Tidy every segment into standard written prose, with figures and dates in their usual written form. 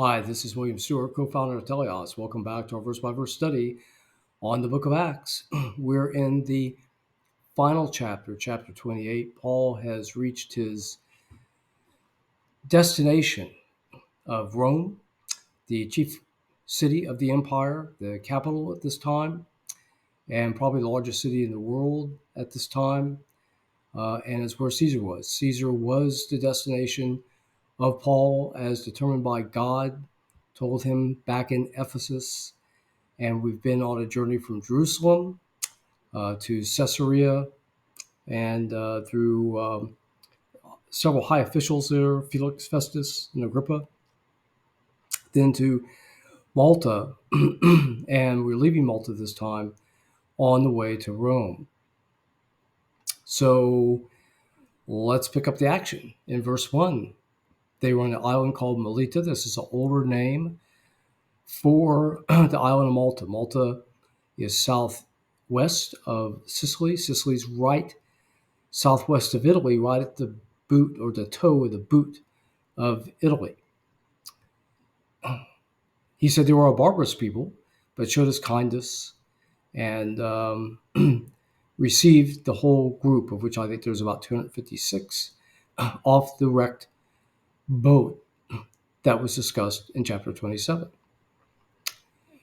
Hi, this is William Stewart, co-founder of Teleios. Welcome back to our verse-by-verse study on the book of Acts. We're in the final chapter, chapter 28. Paul has reached his destination of Rome, the chief city of the empire, the capital at this time, and probably the largest city in the world at this time, and it's where Caesar was. Caesar was the destination of Paul as determined by God, told him back in Ephesus. And we've been on a journey from Jerusalem to Caesarea and through several high officials there, Felix, Festus, and Agrippa, then to Malta. And we're leaving Malta this time on the way to Rome. So let's pick up the action. In verse 1, they were on an island called Melita. This is an older name for the island of Malta. Malta is southwest of Sicily. Sicily's right southwest of Italy, right at the boot or the toe of the boot of Italy. He said they were a barbarous people, but showed us kindness and received the whole group, of which I think there's about 256, off the wrecked boat that was discussed in chapter 27.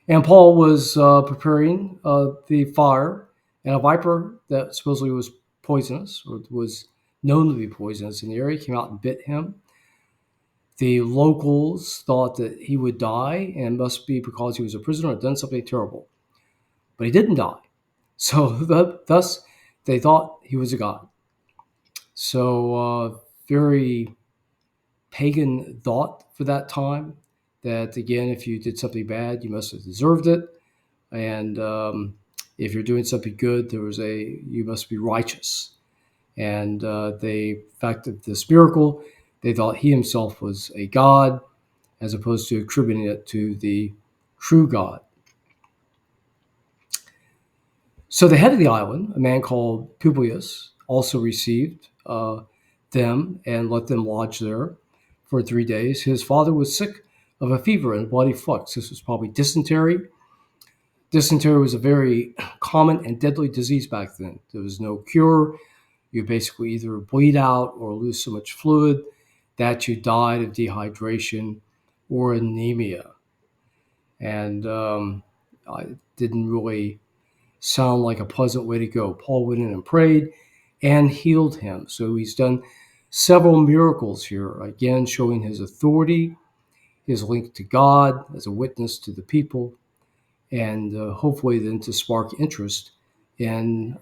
And Paul was preparing the fire, and a viper that supposedly was poisonous, or was known to be poisonous in the area, came out and bit him. The locals thought that he would die, and it must be because he was a prisoner and done something terrible. But he didn't die. So thus, they thought he was a god. So very pagan thought for that time, that, again, if you did something bad, you must have deserved it. And if you're doing something good, you must be righteous. And the fact of this miracle, they thought he himself was a god, as opposed to attributing it to the true God. So the head of the island, a man called Publius, also received them and let them lodge there for 3 days. His father was sick of a fever and bloody flux. This was probably dysentery. Dysentery was a very common and deadly disease back then. There was no cure. You basically either bleed out or lose so much fluid that you died of dehydration or anemia. And it didn't really sound like a pleasant way to go. Paul went in and prayed and healed him. So he's done several miracles here, again, showing his authority, his link to God as a witness to the people, and hopefully then to spark interest in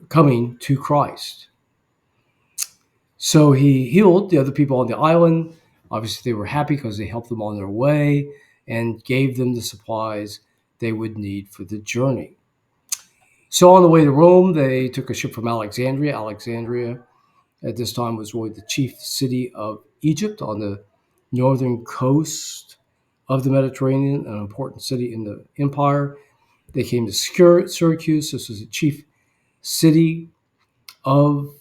coming to Christ. So he healed the other people on the island. Obviously, they were happy because they helped them on their way and gave them the supplies they would need for the journey. So on the way to Rome, they took a ship from Alexandria. Alexandria at this time was really the chief city of Egypt on the northern coast of the Mediterranean, an important city in the empire. They came to Syracuse. This was a chief city of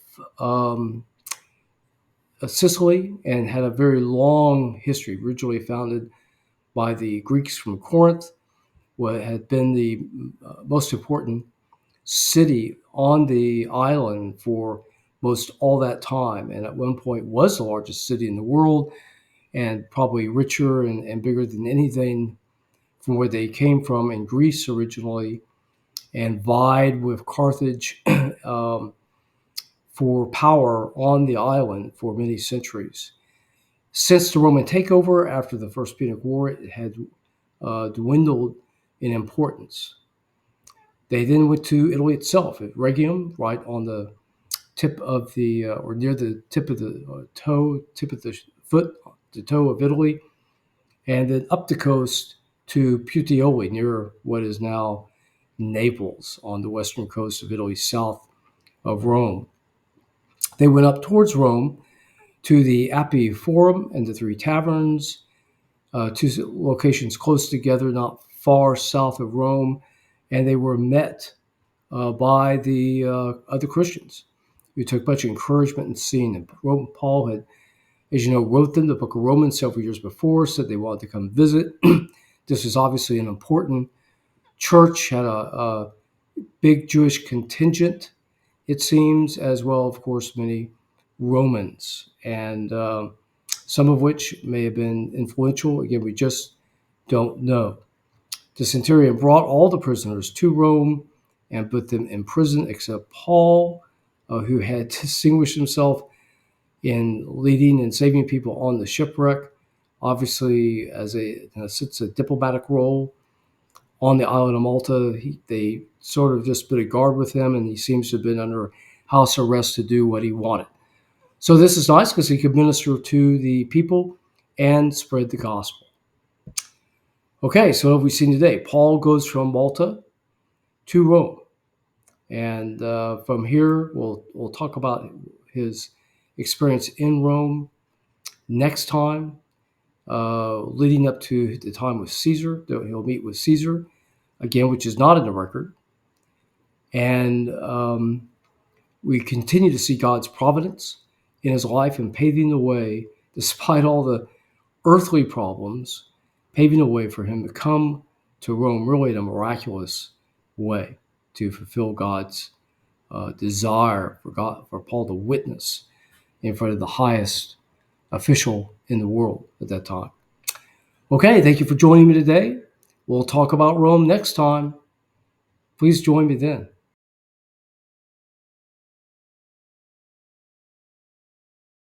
Sicily and had a very long history, originally founded by the Greeks from Corinth, what had been the most important city on the island for most all that time, and at one point was the largest city in the world, and probably richer and bigger than anything from where they came from in Greece originally, and vied with Carthage for power on the island for many centuries. Since the Roman takeover after the First Punic War, it had dwindled in importance. They then went to Italy itself, at Rhegium, right on the tip of the, or near the tip of the tip of the foot, the toe of Italy, and then up the coast to Puteoli, near what is now Naples, on the western coast of Italy, south of Rome. They went up towards Rome to the Appii Forum and the Three Taverns, two locations close together, not far south of Rome, and they were met by the other Christians who took much encouragement in seeing them. Paul had as you know, wrote them the book of Romans several years before, said they wanted to come visit. This was obviously an important church, had a big Jewish contingent, it seems, as well, of course, many Romans, and some of which may have been influential. Again, we just don't know. The centurion brought all the prisoners to Rome and put them in prison, except Paul, who had distinguished himself in leading and saving people on the shipwreck, obviously as a diplomatic role on the island of Malta. They sort of just put a guard with him, and he seems to have been under house arrest to do what he wanted. So this is nice because he could minister to the people and spread the gospel. Okay, so what have we seen today? Paul goes from Malta to Rome. And from here, we'll talk about his experience in Rome next time, leading up to the time with Caesar. He'll meet with Caesar, again, which is not in the record. And we continue to see God's providence in his life and paving the way, despite all the earthly problems, paving the way for him to come to Rome really in a miraculous way to fulfill God's desire for Paul to witness in front of the highest official in the world at that time. Okay, thank you for joining me today. We'll talk about Rome next time. Please join me then.